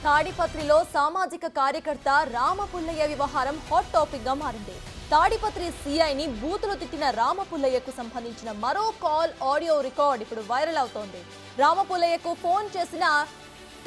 తాడిపత్రిలో సామాజిక కార్యకర్త రామపుల్లయ్య వ్యవహారం హాట్ టాపిక్ గా మారింది. తాడిపత్రి సీఐని బూతులు తిట్టిన రామపుల్లయ్యకు సంబంధించిన మరో కాల్ ఆడియో రికార్డ్ ఇప్పుడు వైరల్ అవుతోంది. రామపుల్లయ్యకు ఫోన్ చేసిన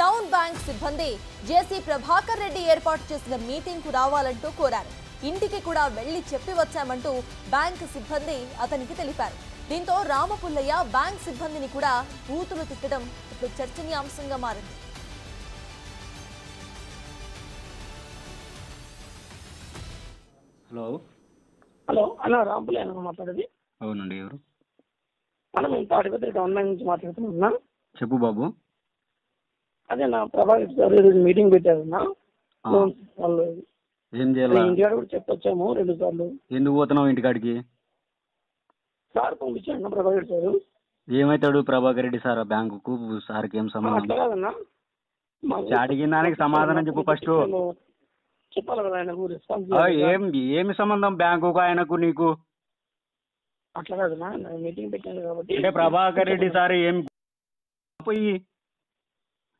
టౌన్ బ్యాంక్ సిబ్బంది జేసీ ప్రభాకర్ రెడ్డి ఏర్పాటు చేసిన మీటింగ్ కు రావాలంటూ కోరారు. ఇంటికి కూడా వెళ్లి చెప్పి వచ్చామంటూ బ్యాంక్ సిబ్బంది అతనికి తెలిపారు. దీంతో రామపుల్లయ్య బ్యాంక్ సిబ్బందిని కూడా బూతులు తిట్టడం ఇప్పుడు చర్చనీయాంశంగా మారింది. హలో హలో అన్న రాంపులయ్య మాట్లాడేది. అవునండి. ఎవరు? మనం తాడిపత్రి గవర్నమెంట్ నుంచి మాట్లాడుతున్నా. చెప్పు బాబు. అదే నా ప్రభాకర్ సార్ ఈరోజు మీటింగ్ పెట్టారన్నా. వాళ్ళు ఏం చేయాలి? ఇంటికాడ కూడా చెప్పొచ్చాము 2 సార్లు. ఎందుకు పోతున్నావు ఇంటికాడికి? సార్ పంపించాడు ప్రభాకర్ సార్. ఏమైతాడు ప్రభాకర్ రెడ్డి సార్? బ్యాంకుకు సార్కి ఏం సంబంధం? అట్లా కాదన్నా, అడిగిన దానికి సమాధానం చెప్పు ఫస్ట్. చెప్పాలి కదా ఆయనకు రెస్పాన్స్. ఏమి సంబంధం బ్యాంకుకు ఆయనకు నీకు? అట్లా కాదన్నా, మీటింగ్ పెట్టాను కాబట్టి. అంటే ప్రభాకర్ రెడ్డి సార్ ఏం పోయి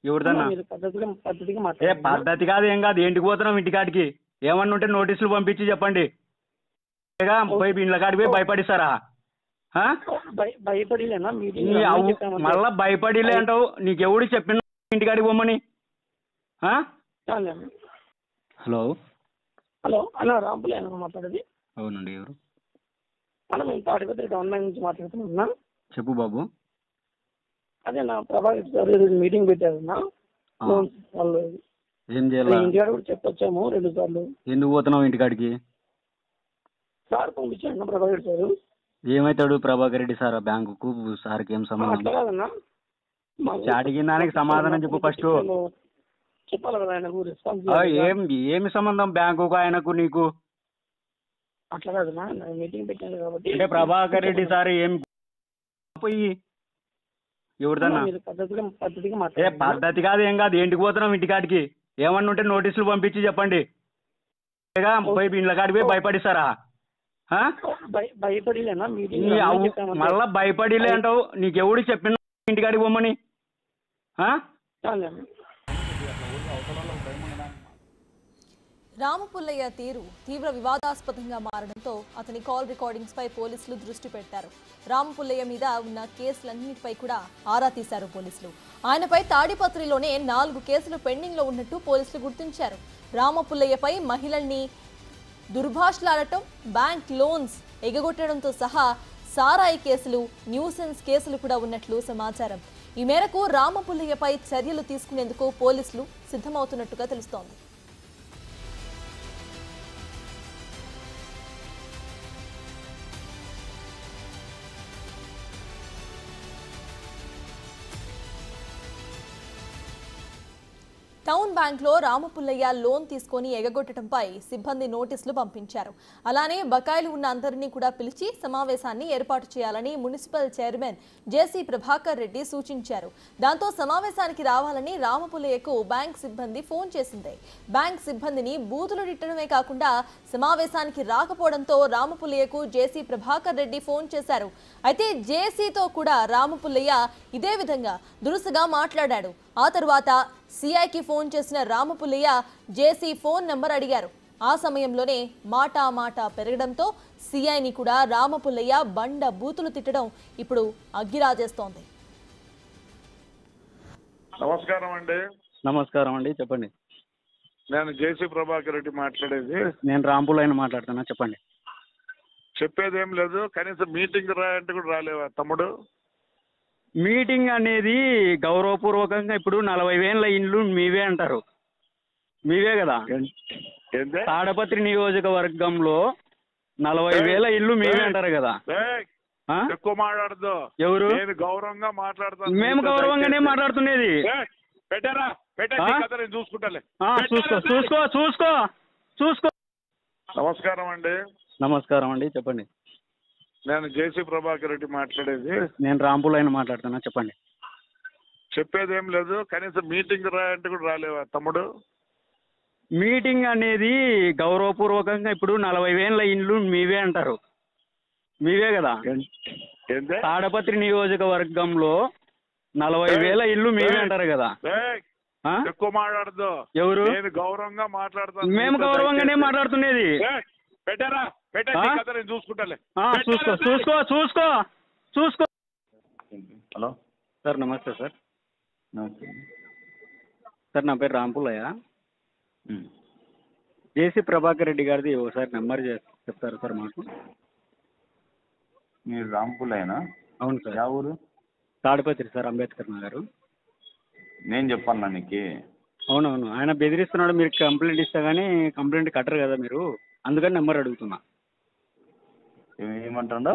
ఎవరిదన్నా పద్ధతిగా మాట్లాడాలి. పద్ధతి కాదు, ఏం కాదు. ఏంటికి పోతున్నాం ఇంటికాడికి? ఏమన్నా ఉంటే నోటీసులు పంపించి చెప్పండి. పోయి ఇండ్ల కాడికి పోయి భయపడిస్తారా? భయపడిలేనా? మళ్ళా భయపడిలే అంటావు. నీకెవడు చెప్పిన ఇంటికాడికి పోమని? హలో హలో అన్న రాంపులయ్య మాట్లాడేది. అవునండి. ఎవరు? మనం తాడిపత్రి గవర్నమెంట్ నుంచి మాట్లాడుతున్నా. చెప్పు బాబు. అదే నా ప్రభాకర్ సార్ ఈరోజు మీటింగ్ పెట్టారన్నా. వాళ్ళు ఏం చేయాలి? ఇంటికాడ కూడా చెప్పొచ్చాము 2 సార్లు. ఎందుకు పోతున్నావు ఇంటికాడికి? సార్ పంపించాడు ప్రభాకర్ సార్. ఏమైతాడు ప్రభాకర్ రెడ్డి సార్? బ్యాంకుకు సార్కి ఏం సంబంధం? అట్లా కాదన్నా, అడిగిన దానికి సమాధానం చెప్పు ఫస్ట్. చెప్పాలి కదా ఆయనకు రెస్పాన్స్. ఏమి సంబంధం బ్యాంకుకు ఆయనకు నీకు? అట్లా కాదన్నా, మీటింగ్ పెట్టాను కాబట్టి. అంటే ప్రభాకర్ రెడ్డి సార్ ఏం పోయి ఎవరిదన్నా? పద్ధతిగా మాట్లాడాలి. పద్ధతి కాదు, ఏం కాదు. ఏంటికి పోతున్నాం ఇంటికాడికి? ఏమన్నా ఉంటే నోటీసులు పంపించి చెప్పండి. పోయి ఇండ్ల కాడికి పోయి భయపడిస్తారా? భయపడిలేనా? మళ్ళా భయపడిలే అంటావు. నీకెవడు చెప్పిన ఇంటికాడికి పోమని? రామపుల్లయ్య తీరు తీవ్ర వివాదాస్పదంగా మారడంతో అతని కాల్ రికార్డింగ్స్ పై పోలీసులు దృష్టి పెట్టారు. రామపుల్లయ్య మీద ఉన్న కేసులన్నింటిపై కూడా ఆరా తీశారు పోలీసులు. ఆయనపై తాడిపత్రిలోనే 4 కేసులు పెండింగ్ లో ఉన్నట్టు పోలీసులు గుర్తించారు. రామపుల్లయ్యపై మహిళల్ని దుర్భాషలాడటం, బ్యాంక్ లోన్స్ ఎగగొట్టడంతో సహా సారాయి కేసులు, న్యూసెన్స్ కేసులు కూడా ఉన్నట్లు సమాచారం. ఈ మేరకు రామపుల్లయ్యపై చర్యలు తీసుకునేందుకు పోలీసులు సిద్ధమవుతున్నట్టుగా తెలుస్తోంది. టౌన్ బ్యాంక్లో రామపుల్లయ్య లోన్ తీసుకొని ఎగగొట్టడంపై సిబ్బంది నోటీసులు పంపించారు. అలానే బకాయిలు ఉన్న అందరినీ కూడా పిలిచి సమావేశాన్ని ఏర్పాటు చేయాలని మున్సిపల్ చైర్మన్ జేసీ ప్రభాకర్ రెడ్డి సూచించారు. దాంతో సమావేశానికి రావాలని రామపుల్లయ్యకు బ్యాంక్ సిబ్బంది ఫోన్ చేసింది. బ్యాంక్ సిబ్బందిని బూతులు తిట్టడమే కాకుండా సమావేశానికి రాకపోవడంతో రామపుల్లయ్యకు జేసీ ప్రభాకర్ రెడ్డి ఫోన్ చేశారు. అయితే జేసీతో కూడా రామపుల్లయ్య ఇదే విధంగా దురుసుగా మాట్లాడాడు. ఆ తరువాత సీఐకి ఫోన్ చేసిన రామపుల్లయ్య జేసీ ఫోన్ నంబర్ అడిగారు. ఆ సమయంలోనే మాట పెరగడంతో సీఐని కూడా రామపుల్లయ్య బండ బూతులు తిట్టడం ఇప్పుడు అగ్గిరాజేస్తోంది. నమస్కారం అండి. నమస్కారం అండి. చెప్పండి. నేను జేసీ ప్రభాకర్ రెడ్డి మాట్లాడేది. నేను రాంపుల్లయ్యని మాట్లాడుతున్నా. చెప్పండి. చెప్పేదేం లేదు, కనీసం మీటింగ్ రా అంటే కూడా రాలేవా తమ్ముడు? మీటింగ్ అనేది గౌరవపూర్వకంగా ఇప్పుడు 40,000 ఇండ్లు మీవే అంటారు. మీవే కదా? తాడపత్రి నియోజకవర్గంలో 40,000 ఇల్లు మీవే అంటారు కదా? ఎక్కువ మాట్లాడదు. ఎవరు? నేను గౌరవంగా మాట్లాడతాను. మేము గౌరవంగానే మాట్లాడుతున్నది. పెట్టారా? చూసుకుంటాలే. చూసుకో. నమస్కారం అండి. నమస్కారం అండి. చెప్పండి. నేను జేసీ ప్రభాకర్ రెడ్డి మాట్లాడేది. నేను రాంపుల్లయ్యని మాట్లాడుతున్నా. చెప్పండి. చెప్పేదేం లేదు, కనీసం మీటింగ్ రా అంటే కూడా రాలేవా తమ్ముడు? మీటింగ్ అనేది గౌరవపూర్వకంగా ఇప్పుడు 40,000 ఇండ్లు మీవే అంటారు. మీవే కదా? తాడపత్రి నియోజకవర్గంలో 40,000 ఇల్లు మీవే అంటారు కదా? ఎక్కువ మాట్లాడద్దు. ఎవరు? నేను గౌరవంగా మాట్లాడతాను. మేము గౌరవంగానే మాట్లాడుతున్నది. పెట్టారా? నేను చూసుకుంటాలే. చూసుకో. హలో సార్ నమస్తే సార్. నమస్తే సార్ నా పేరు రాంపుల్లయ్య. జేసీ ప్రభాకర్ రెడ్డి గారిది ఒకసారి నెంబర్ చెప్తారు సార్ మాకు? మీరు రాంపుల్లయ్యనా? అవును సార్. యా ఊరు? తాడిపత్రి సార్, అంబేద్కర్ నగర్. నేను చెప్పాను నీకు. అవునవును, ఆయన బెదిరిస్తున్నాడు. మీరు కంప్లైంట్ ఇస్తా కానీ కంప్లైంట్ కట్టరు కదా మీరు, అందుకని నెంబర్ అడుగుతున్నా. ఏమంటాడు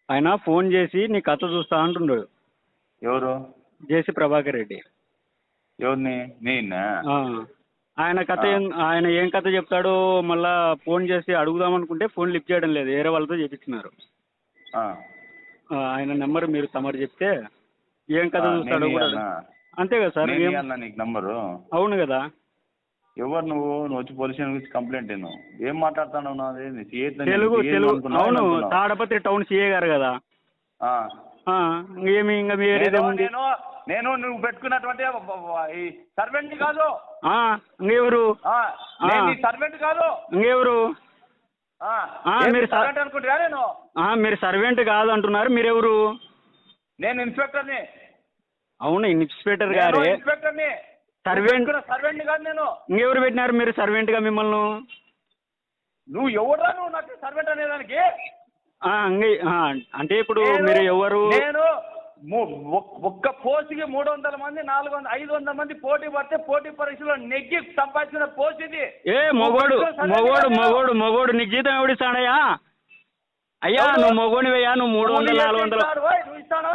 ఆయన? ఫోన్ చేసి నీ కథ చూస్తా అంటున్నాడు. ఎవరు? జేసీ ప్రభాకర్ రెడ్డి. ఎవరిని? నేనా? ఆయన కథ ఆయన ఏం కథ చెప్తాడో మళ్ళా ఫోన్ చేసి అడుగుదాం అనుకుంటే ఫోన్ లిఫ్ట్ చేయడం లేదు, వేరే వాళ్ళతో చేపించినారు. ఆయన నెంబర్ మీరు తమరు చెప్తే ఏం కథ చూస్తాడో కూడా. అంతే కదా సార్? నీకు నంబరు? అవును కదా. ఎవరు నువ్వు? నువ్వు వచ్చి పోలీస్ స్టేషన్ గురించి కంప్లైంట్ ఏం మాట్లాడుతున్నావు? నాది తెలుగు. అవును, తాడపత్రి టౌన్ సిఏ గారు కదా. ఏమి ఇంకా మీరేదేముంది? నేను నువ్వు పెట్టుకున్నటువంటి సర్వెంట్ కాదు. ఇంకెవరు? సర్వెంట్ కాదు. ఇంకెవరు? మీరు సర్వెంట్ అనుకుంటారా? నేను మీరు సర్వెంట్ కాదు అంటున్నారు, మీరెవరు? నేను ఇన్స్పెక్టర్ని. అవును, ఇన్స్పెక్టర్ గారే. ఇన్స్పెక్టర్ని. సర్వెంట్ కాదు నేను. ఇంకెవరు పెట్టినారు మీరు సర్వెంట్ గా మిమ్మల్ని? నువ్వు ఎవరా? నువ్వు నాకు సర్వెంట్ అనేదానికి? అంటే ఇప్పుడు మీరు ఎవరు? నేను ఒక్క పోస్ట్కి 300 మంది 400 500 మంది పోటీ పడితే పోటీ పరీక్షలో నెగ్గి సంపాదించిన పోస్ట్ ఇది. మొగోడు నీకు జీతం ఎవడిస్తాడయ్యా? అయ్యా నువ్వు మొగోనివయ్యా, నువ్వు 300 400 నువ్వు ఇస్తానా?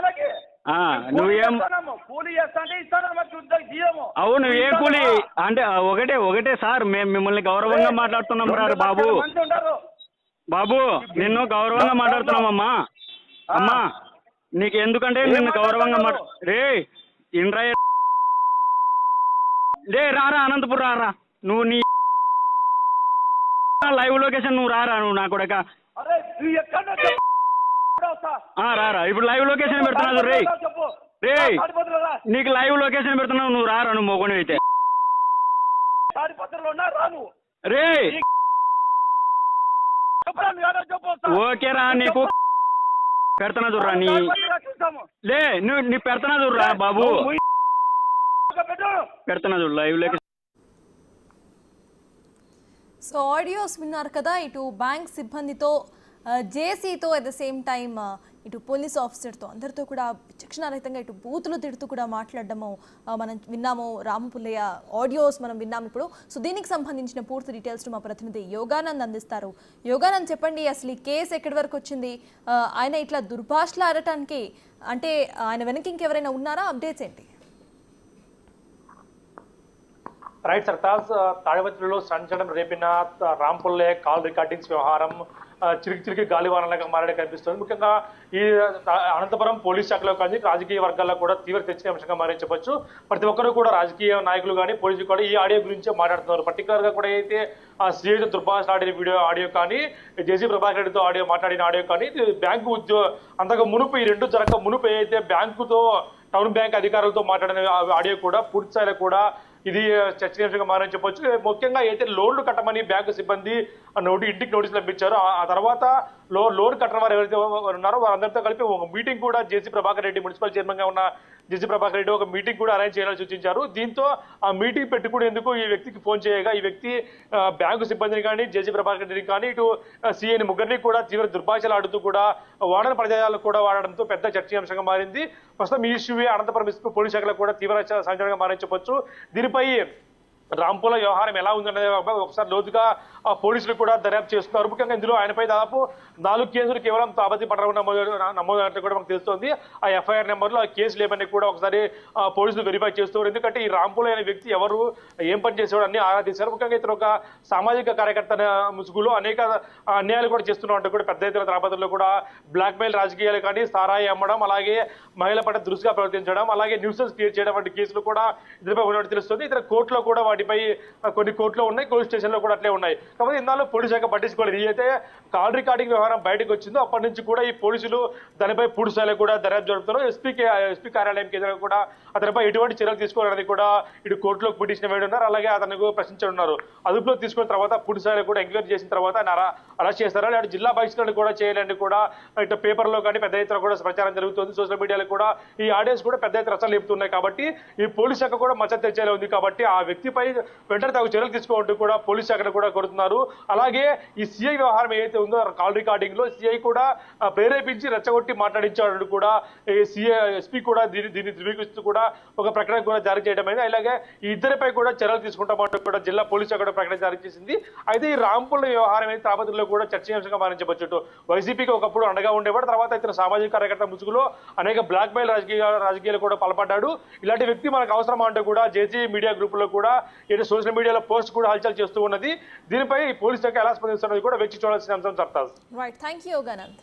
నువ్వేం కూలీ చేస్తా అంటే ఇస్తాను. అవును, ఏ కూలీ అంటే ఒకటే సార్. మేము మిమ్మల్ని గౌరవంగా మాట్లాడుతున్నాం రా బాబు. బాబు నిన్ను గౌరవంగా మాట్లాడుతున్నామమ్మా. అమ్మా నీకు ఎందుకంటే నిన్ను గౌరవంగా రే ఇంద్రయ్య రే రారా అనంతపురం రారా. నువ్వు నీ లైవ్ లొకేషన్ నువ్వు రారా. నువ్వు నా కొడక రారా. ఇప్పుడు లైవ్ లొకేషన్ పెడుతున్నావు రే. నీకు లైవ్ లొకేషన్ పెడుతున్నావు, నువ్వు రారా. నువ్వు మొగని అయితే రే. ఓకేరా, నీకు పెడతానా చూడరా. నీ పెడతానా చూడరా బాబు, పెడతానా చూడు లైవ్ లొకేషన్. సో ఆడియోస్ విన్నారు కదా. ఇటు బ్యాంక్ సిబ్బందితో, జేసీతో, అట్ ద సేమ్ టైమ్ ఇటు పోలీస్ ఆఫీసర్తో అందరితో కూడా విచక్షణారహితంగా ఇటు బూతులు తిడుతూ కూడా మాట్లాడడము మనం విన్నాము. రామపుల్లయ్య ఆడియోస్ మనం విన్నాము ఇప్పుడు. సో దీనికి సంబంధించిన పూర్తి డీటెయిల్స్ మా ప్రతినిధి యోగానంద్ అందిస్తారు. యోగానంద్ చెప్పండి, అసలు ఈ కేసు ఎక్కడి వరకు వచ్చింది? ఆయన ఇట్లా దుర్భాషలు ఆడటానికి అంటే ఆయన వెనక ఇంకెవరైనా ఉన్నారా? అప్డేట్స్ ఏంటి? రైట్ సర్తాజ్, తాడిపత్రిలో సంచలనం రేపిన రాంపుల్లయ్య కాల్ రికార్డింగ్స్ వ్యవహారం చిరికి గాలివానలాగా మారడే కనిపిస్తుంది. ముఖ్యంగా ఈ అనంతపురం పోలీస్ శాఖలో కానీ రాజకీయ వర్గాల్లో కూడా తీవ్ర చర్చనీయాంశంగా మారని చెప్పొచ్చు. ప్రతి ఒక్కరు కూడా రాజకీయ నాయకులు కానీ పోలీసులు కూడా ఈ ఆడియో గురించే మాట్లాడుతున్నారు. పర్టికులర్గా కూడా అయితే ఆ సీఐతో దుర్భాష ఆడిన ఆడియో కానీ, జేసీ ప్రభాకర్ రెడ్డితో మాట్లాడిన ఆడియో కానీ, బ్యాంకు అంతకు మునుపు ఈ రెండు జరగక మునుపు అయితే బ్యాంకుతో టౌన్ బ్యాంక్ అధికారులతో మాట్లాడిన ఆడియో కూడా పూర్తి స్థాయిలో కూడా ఇది చర్చనీయాంశంగా మారని చెప్పొచ్చు. ముఖ్యంగా అయితే లోన్లు కట్టమని బ్యాంకు సిబ్బంది ఇంటికి నోటీసులు పంపించారు. ఆ తర్వాత లోన్ కట్టడం వారు ఎవరైతే ఉన్నారో వారందరితో కలిపి ఒక మీటింగ్ కూడా జేసీ ప్రభాకర్ రెడ్డి, మున్సిపల్ చైర్మన్ గా ఉన్న జేసీ ప్రభాకర్ రెడ్డి ఒక మీటింగ్ కూడా అరేంజ్ చేయాలని సూచించారు. దీంతో ఆ మీటింగ్ పెట్టుకునేందుకు ఈ వ్యక్తికి ఫోన్ చేయగా ఈ వ్యక్తి బ్యాంకు సిబ్బందిని కానీ, జేసీ ప్రభాకర్ రెడ్డిని కానీ, ఇటు సీఐని ముగ్గురిని కూడా తీవ్ర దుర్భాషలు ఆడుతూ కూడా వాడని పదజాలు కూడా వాడడంతో పెద్ద చర్చనీయాంశంగా మారింది. ప్రస్తుతం ఈ ఇష్యూవే అనంతపురం పోలీస్ శాఖలో కూడా తీవ్ర సంచలనంగా మారని చెప్పొచ్చు. దీనిపై రాంపుల్లయ్య వ్యవహారం ఎలా ఉందనేది ఒకసారి లోతుగా పోలీసులు కూడా దర్యాప్తు చేస్తున్నారు. ముఖ్యంగా ఇందులో ఆయనపై దాదాపు 4 కేసులు కేవలం తాపతి పట్టడం నమోదైనట్టు కూడా మనకు తెలుస్తోంది. ఆ ఎఫ్ఐఆర్ నెంబర్లో ఆ కేసులు ఏమని కూడా ఒకసారి పోలీసులు వెరిఫై చేస్తున్నారు. ఎందుకంటే ఈ రాంపుల్లయ్య అనే వ్యక్తి ఎవరు, ఏం పని చేసేవాడు అన్ని ఆరా తీశారు. ముఖ్యంగా ఇతను ఒక సామాజిక కార్యకర్త ముసుగులో అనేక అన్యాయాలు కూడా చేస్తున్నట్టు కూడా పెద్ద ఎత్తున తాపత్రలో కూడా బ్లాక్మెయిల్ రాజకీయాలు కానీ, సారాయి అమ్మడం, అలాగే మహిళల పట్ల దురుసుగా ప్రవర్తించడం, అలాగే న్యూసెన్స్ క్రియేట్ చేయడం వంటి కేసులు కూడా ఇతనిపై ఉన్నట్టు తెలుస్తుంది. ఇతర కోర్టులో కూడా వాటి వాటిపై కొన్ని కోర్టులో ఉన్నాయి, పోలీస్ స్టేషన్లో కూడా అట్లే ఉన్నాయి. కాకపోతే ఇన్నాళ్ళు పోలీసు శాఖ పట్టించుకోలేదు. అయితే కాల్ రికార్డింగ్ వ్యవహారం బయటకు వచ్చిందో అప్పటి నుంచి కూడా ఈ పోలీసులు దానిపై పూర్తి స్థాయిలో కూడా దర్యాప్తు జరుపుతున్నారు. ఎస్పీ కార్యాలయం కేంద్రంగా కూడా అతనిపై ఎటువంటి చర్యలు తీసుకోవాలని కూడా ఇటు కోర్టులో పిటిషన్ వేడి ఉన్నారు. అలాగే అతనికి ప్రశ్నించనున్నారు. అదుపులో తీసుకున్న తర్వాత పూర్తి స్థాయిలో కూడా ఎంక్వైరీ చేసిన తర్వాత ఆయన అరెస్ట్ చేస్తారా, లేదా జిల్లా బహిష్కరణ కూడా చేయాలని కూడా ఇటు పేపర్లో కానీ పెద్ద ఎత్తున కూడా ప్రచారం జరుగుతుంది. సోషల్ మీడియాలో కూడా ఈ ఆడియోస్ కూడా పెద్ద ఎత్తున రచనలు లేపుతున్నాయి. కాబట్టి ఈ పోలీస్ శాఖ కూడా మచ్చ తెచ్చేలా ఉంది. కాబట్టి ఆ వ్యక్తిపై వెంటనే తగు చర్యలు తీసుకోవాలంటూ కూడా పోలీస్ శాఖను కూడా కోరుతున్నారు. అలాగే ఈ సిఐ వ్యవహారం ఏదైతే ఉందో కాల్ రికార్డింగ్ లో సిఐ కూడా ప్రేరేపించి రెచ్చగొట్టి మాట్లాడించాడు కూడా ఎస్పీ కూడా దీన్ని ధృవీకరిస్తూ కూడా ఒక ప్రకటన కూడా జారీ చేయడం అయింది. అలాగే ఈ ఇద్దరిపై కూడా చర్యలు తీసుకుంటామంటూ కూడా జిల్లా పోలీస్ శాఖ కూడా ప్రకటన జారీ చేసింది. అయితే ఈ రాంపుల్ల వ్యవహారం అయితే తాపత్రలో కూడా చర్చనీయాంశంగా మారించవచ్చు. వైసీపీకి ఒకప్పుడు అండగా ఉండేవాడు, తర్వాత ఇతర సామాజిక కార్యకర్త ముసుగులో అనేక బ్లాక్ మెయిల్ రాజకీయాలు కూడా పాల్పడ్డాడు. ఇలాంటి వ్యక్తి మనకు అవసరమా అంటూ కూడా జేసీ మీడియా గ్రూప్ లో కూడా సోషల్ మీడియాలో పోస్ట్ కూడా హల్చల్ చేస్తూ ఉన్నది. దీనిపై పోలీస్ శాఖ ఎలా స్పందిస్తున్నది కూడా వేచి చూడాల్సిన అంశం. సర్తాజ్. Right, thank you గనంత్.